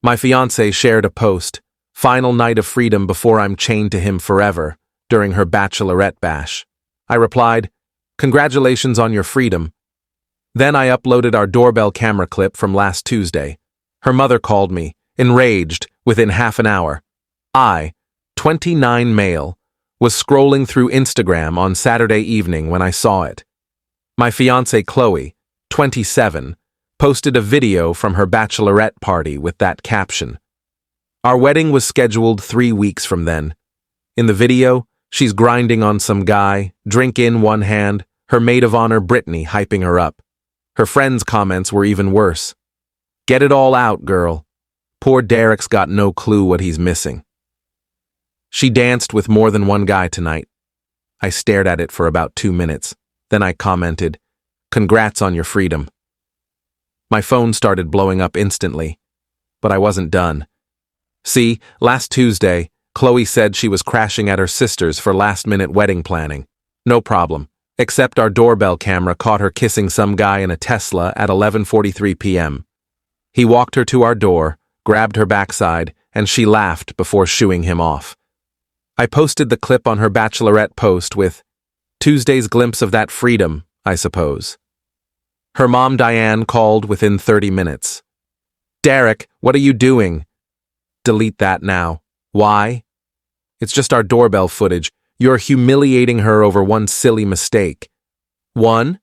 My fiancée shared a post, "Final night of freedom before I'm chained to him forever," during her bachelorette bash. I replied, "Congratulations on your freedom." Then I uploaded our doorbell camera clip from last Tuesday. Her mother called me, enraged, within half an hour. I, 29 male, was scrolling through Instagram on Saturday evening when I saw it. My fiancée Qley, 27, posted a video from her bachelorette party with that caption. Our wedding was scheduled 3 weeks from then. In the video, she's grinding on some guy, drink in one hand, her maid of honor Brittany hyping her up. Her friends' comments were even worse. "Get it all out, girl. Poor Derek's got no clue what he's missing." She danced with more than one guy tonight. I stared at it for about 2 minutes. Then I commented, "Congrats on your freedom." My phone started blowing up instantly, but I wasn't done. See, last Tuesday, Qley said she was crashing at her sister's for last-minute wedding planning. No problem, except our doorbell camera caught her kissing some guy in a Tesla at 11:43 p.m. He walked her to our door, grabbed her backside, and she laughed before shooing him off. I posted the clip on her bachelorette post with, "Tuesday's glimpse of that freedom, I suppose." Her mom Diane called within 30 minutes. "Derek, what are you doing?" "Delete that now." "Why?" "It's just our doorbell footage. You're humiliating her over one silly mistake." "One?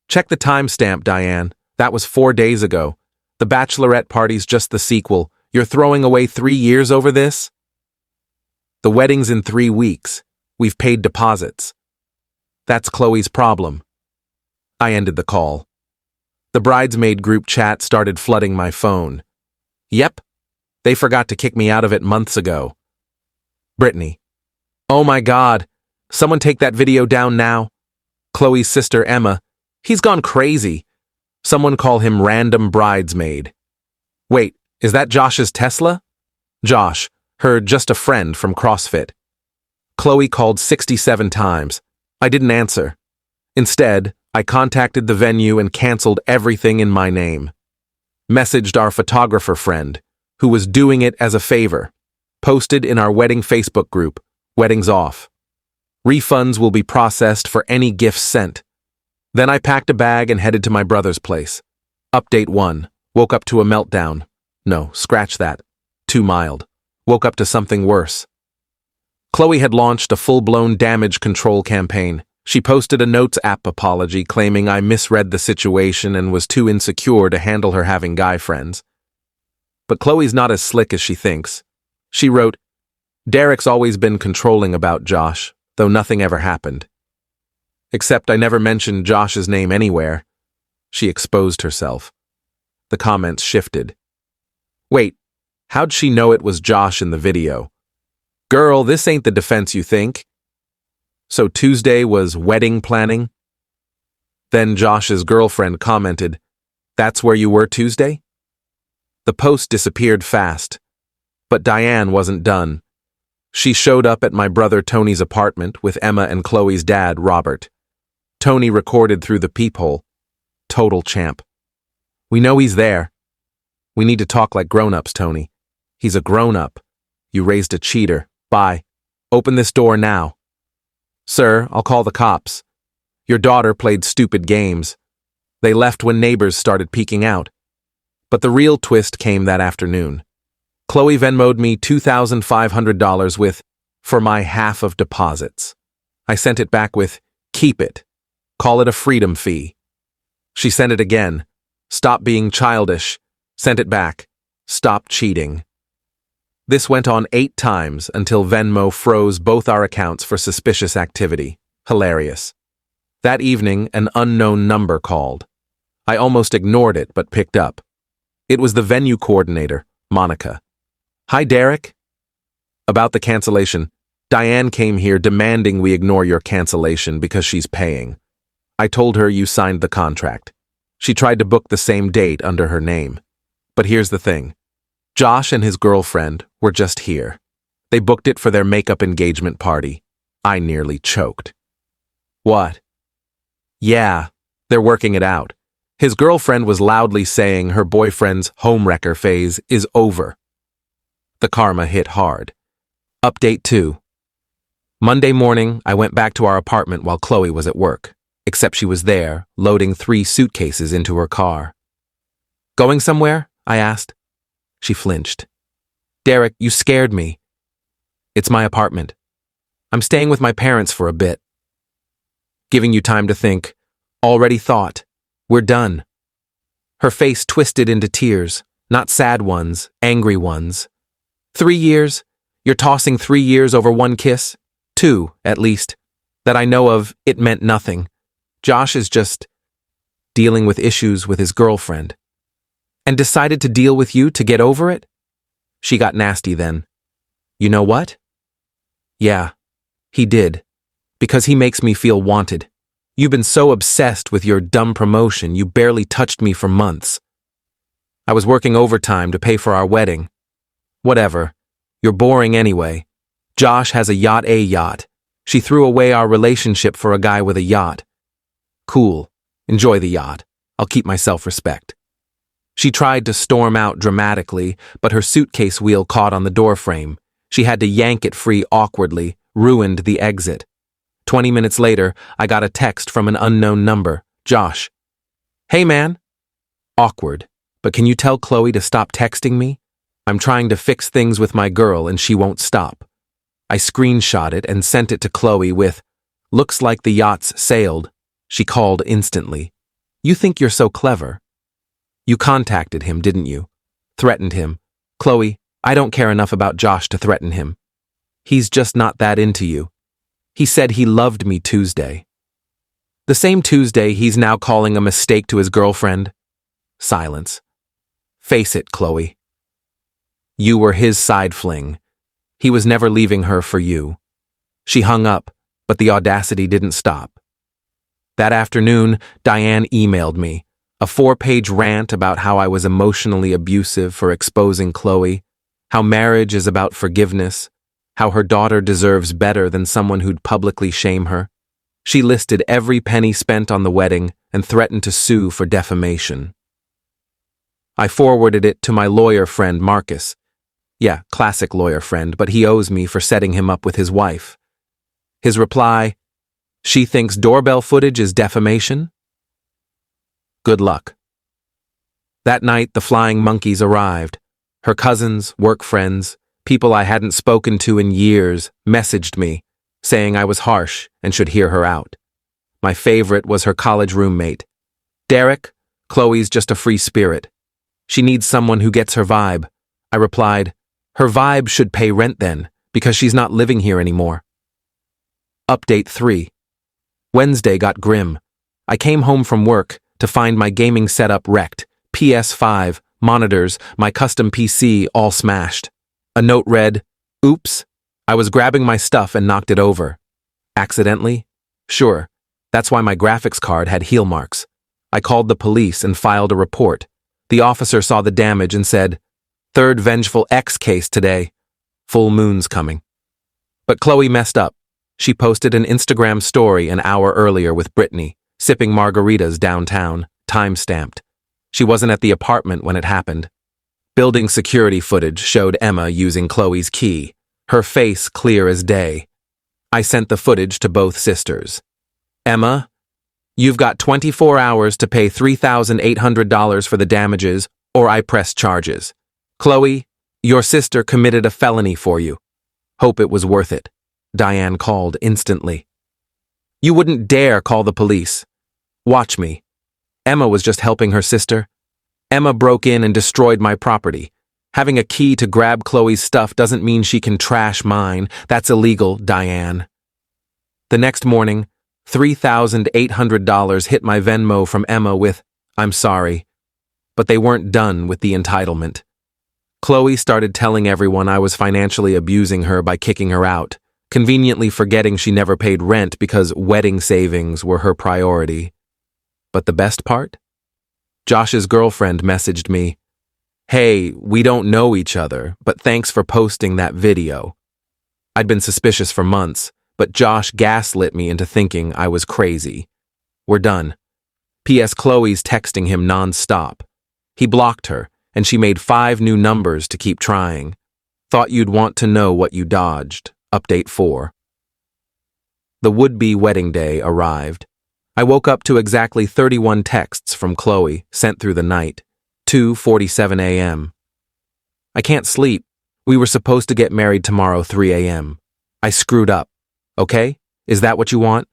Check the timestamp, Diane. That was 4 days ago. The bachelorette party's just the sequel. You're throwing away 3 years over this?" "The wedding's in 3 weeks. We've paid deposits." "That's Qley's problem." I ended the call. The bridesmaid group chat started flooding my phone. "Yep. They forgot to kick me out of it months ago." Brittany. "Oh my God. Someone take that video down now." Qley's sister Emma. "He's gone crazy. Someone call him random bridesmaid." "Wait, is that Josh's Tesla?" Josh, her just a friend from CrossFit. Qley called 67 times. I didn't answer. Instead, I contacted the venue and canceled everything in my name. Messaged our photographer friend, who was doing it as a favor. Posted in our wedding Facebook group, "Weddings off. Refunds will be processed for any gifts sent." Then I packed a bag and headed to my brother's place. Update 1. Woke up to a meltdown. No, scratch that. Too mild. Woke up to something worse. Qley had launched a full-blown damage control campaign. She posted a Notes app apology claiming I misread the situation and was too insecure to handle her having guy friends. But Qley's not as slick as she thinks. She wrote, "Derek's always been controlling about Josh, though nothing ever happened. Except I never mentioned Josh's name anywhere." She exposed herself. The comments shifted. "Wait, how'd she know it was Josh in the video? Girl, this ain't the defense you think." So Tuesday was wedding planning? Then Josh's girlfriend commented, "That's where you were Tuesday?" The post disappeared fast. But Diane wasn't done. She showed up at my brother Tony's apartment with Emma and Qley's dad, Robert. Tony recorded through the peephole. Total champ. "We know he's there. We need to talk like grown-ups, Tony. He's a grown-up. You raised a cheater. Bye. Open this door now." "Sir, I'll call the cops. Your daughter played stupid games. They left when neighbors started peeking out." But the real twist came that afternoon. Qley Venmo'd me $2,500 with, "For my half of deposits." I sent it back with, "Keep it. Call it a freedom fee." She sent it again. "Stop being childish." Sent it back. "Stop cheating." This went on 8 times until Venmo froze both our accounts for suspicious activity. Hilarious. That evening, an unknown number called. I almost ignored it but picked up. It was the venue coordinator, Monica. "Hi, Derek." "About the cancellation. Diane came here demanding we ignore your cancellation because she's paying. I told her you signed the contract. She tried to book the same date under her name. But here's the thing. Josh and his girlfriend were just here. They booked it for their makeup engagement party. I nearly choked." "What?" "Yeah, they're working it out. His girlfriend was loudly saying her boyfriend's homewrecker phase is over. The karma hit hard. Update 2. Monday morning, I went back to our apartment while Qley was at work, except she was there, loading 3 suitcases into her car. Going somewhere? I asked. She flinched. Derek, you scared me. It's my apartment. I'm staying with my parents for a bit. Giving you time to think. Already thought. We're done. Her face twisted into tears, not sad ones, angry ones. 3 years? You're tossing 3 years over one kiss? 2, at least. That I know of, it meant nothing. Josh is just dealing with issues with his girlfriend. And decided to deal with you to get over it? She got nasty then. You know what? Yeah, he did. Because he makes me feel wanted. You've been so obsessed with your dumb promotion, you barely touched me for months. I was working overtime to pay for our wedding. Whatever. You're boring anyway. Josh has a yacht. She threw away our relationship for a guy with a yacht. Cool. Enjoy the yacht. I'll keep my self-respect. She tried to storm out dramatically, but her suitcase wheel caught on the doorframe. She had to yank it free awkwardly, ruined the exit. 20 minutes later, I got a text from an unknown number. Josh. Hey, man. Awkward. But can you tell Qley to stop texting me? I'm trying to fix things with my girl and she won't stop. I screenshot it and sent it to Qley with, looks like the yacht's sailed. She called instantly. You think you're so clever. You contacted him, didn't you? Threatened him. Qley, I don't care enough about Josh to threaten him. He's just not that into you. He said he loved me Tuesday. The same Tuesday he's now calling a mistake to his girlfriend. Silence. Face it, Qley. You were his side fling. He was never leaving her for you. She hung up, but the audacity didn't stop. That afternoon, Diane emailed me, a 4-page rant about how I was emotionally abusive for exposing Qley, how marriage is about forgiveness, how her daughter deserves better than someone who'd publicly shame her. She listed every penny spent on the wedding and threatened to sue for defamation. I forwarded it to my lawyer friend Marcus. Yeah, classic lawyer friend, but he owes me for setting him up with his wife. His reply, she thinks doorbell footage is defamation? Good luck. That night, the flying monkeys arrived. Her cousins, work friends, people I hadn't spoken to in years messaged me, saying I was harsh and should hear her out. My favorite was her college roommate. Derek, Qley's just a free spirit. She needs someone who gets her vibe. I replied, her vibe should pay rent then, because she's not living here anymore. Update 3. Wednesday got grim. I came home from work to find my gaming setup wrecked, PS5, monitors, my custom PC all smashed. A note read, oops, I was grabbing my stuff and knocked it over. Accidentally? Sure, that's why my graphics card had heel marks. I called the police and filed a report. The officer saw the damage and said, third vengeful X case today. Full moon's coming. But Qley messed up. She posted an Instagram story an hour earlier with Brittany, sipping margaritas downtown, time-stamped. She wasn't at the apartment when it happened. Building security footage showed Emma using Qley's key, her face clear as day. I sent the footage to both sisters. Emma, you've got 24 hours to pay $3,800 for the damages, or I press charges. Qley, your sister committed a felony for you. Hope it was worth it. Diane called instantly. You wouldn't dare call the police. Watch me. Emma was just helping her sister. Emma broke in and destroyed my property. Having a key to grab Qley's stuff doesn't mean she can trash mine. That's illegal, Diane. The next morning, $3,800 hit my Venmo from Emma with, I'm sorry. But they weren't done with the entitlement. Qley started telling everyone I was financially abusing her by kicking her out, conveniently forgetting she never paid rent because wedding savings were her priority. But the best part? Josh's girlfriend messaged me, hey, we don't know each other, but thanks for posting that video. I'd been suspicious for months, but Josh gaslit me into thinking I was crazy. We're done. P.S. Qley's texting him non-stop. He blocked her, and she made 5 new numbers to keep trying. Thought you'd want to know what you dodged. Update 4. The would-be wedding day arrived. I woke up to exactly 31 texts from Qley sent through the night, 2:47 a.m. I can't sleep. We were supposed to get married tomorrow 3 a.m. I screwed up. Okay? Is that what you want?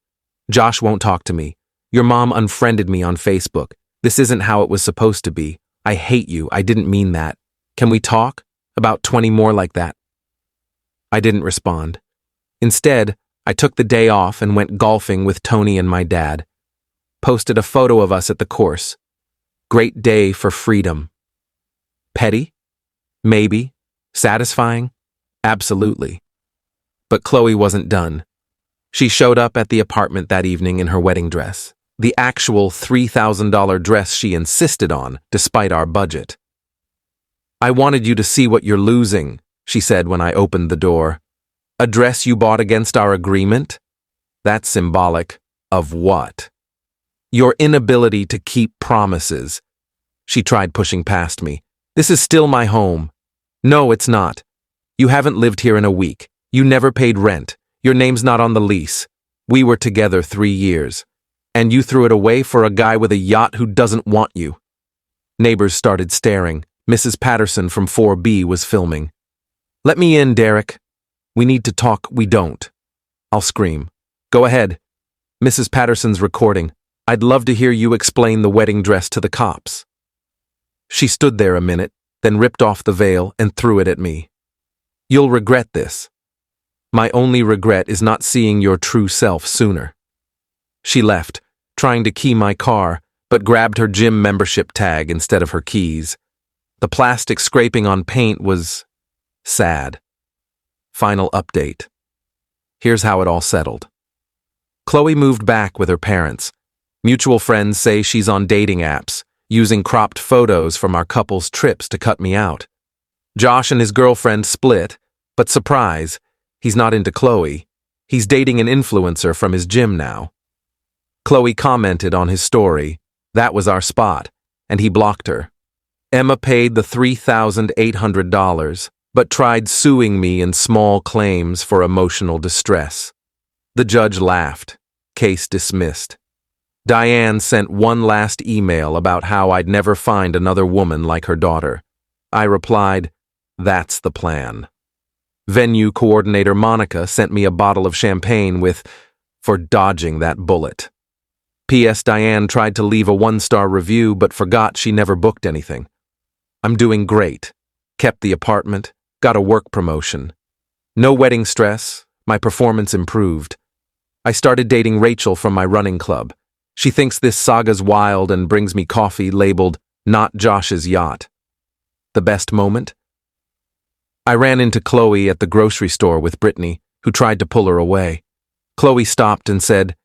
Josh won't talk to me. Your mom unfriended me on Facebook. This isn't how it was supposed to be. I hate you. I didn't mean that. Can we talk? About 20 more like that. I didn't respond. Instead, I took the day off and went golfing with Tony and my dad. Posted a photo of us at the course. Great day for freedom. Petty? Maybe. Satisfying? Absolutely. But Qley wasn't done. She showed up at the apartment that evening in her wedding dress. The actual $3,000 dress she insisted on, despite our budget. I wanted you to see what you're losing, she said when I opened the door. A dress you bought against our agreement? That's symbolic. Of what? Your inability to keep promises. She tried pushing past me. This is still my home. No, it's not. You haven't lived here in a week. You never paid rent. Your name's not on the lease. We were together 3 years. And you threw it away for a guy with a yacht who doesn't want you. Neighbors started staring. Mrs. Patterson from 4B was filming. Let me in, Derek. We need to talk. We don't. I'll scream. Go ahead. Mrs. Patterson's recording. I'd love to hear you explain the wedding dress to the cops. She stood there a minute, then ripped off the veil and threw it at me. You'll regret this. My only regret is not seeing your true self sooner. She left, trying to key my car, but grabbed her gym membership tag instead of her keys. The plastic scraping on paint was sad. Final update. Here's how it all settled. Qley moved back with her parents. Mutual friends say she's on dating apps, using cropped photos from our couple's trips to cut me out. Josh and his girlfriend split, but surprise, he's not into Qley. He's dating an influencer from his gym now. Qley commented on his story. That was our spot, and he blocked her. Emma paid the $3,800, but tried suing me in small claims for emotional distress. The judge laughed. Case dismissed. Diane sent one last email about how I'd never find another woman like her daughter. I replied, that's the plan. Venue coordinator Monica sent me a bottle of champagne with, for dodging that bullet. P.S. Diane tried to leave a 1-star review but forgot she never booked anything. I'm doing great. Kept the apartment, got a work promotion. No wedding stress, my performance improved. I started dating Rachel from my running club. She thinks this saga's wild and brings me coffee labeled, not Josh's yacht. The best moment? I ran into Qley at the grocery store with Brittany, who tried to pull her away. Qley stopped and said,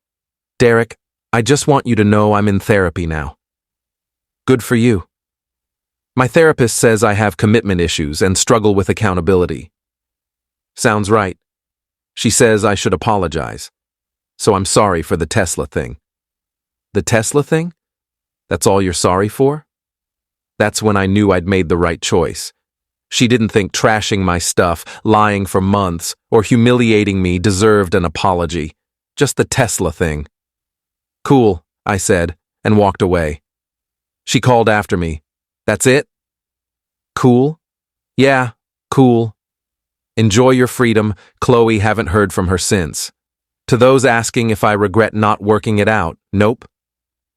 Derek, I just want you to know I'm in therapy now. Good for you. My therapist says I have commitment issues and struggle with accountability. Sounds right. She says I should apologize. So I'm sorry for the Tesla thing. The Tesla thing? That's all you're sorry for? That's when I knew I'd made the right choice. She didn't think trashing my stuff, lying for months, or humiliating me deserved an apology. Just the Tesla thing. Cool, I said, and walked away. She called after me. That's it? Cool? Yeah, cool. Enjoy your freedom. Qley, haven't heard from her since. To those asking if I regret not working it out, nope.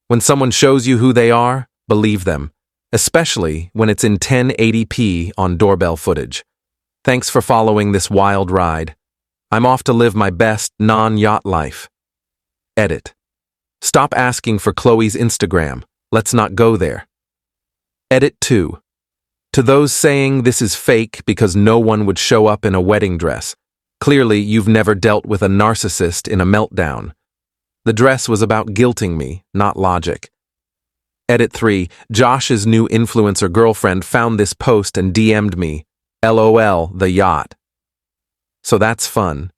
When someone shows you who they are, believe them, especially when it's in 1080p on doorbell footage. Thanks for following this wild ride. I'm off to live my best non-yacht life. Edit. Stop asking for Qley's Instagram. Let's not go there. Edit 2. To those saying this is fake because no one would show up in a wedding dress, clearly you've never dealt with a narcissist in a meltdown. The dress was about guilting me, not logic. Edit 3. Josh's new influencer girlfriend found this post and DM'd me. LOL, the yacht. So that's fun.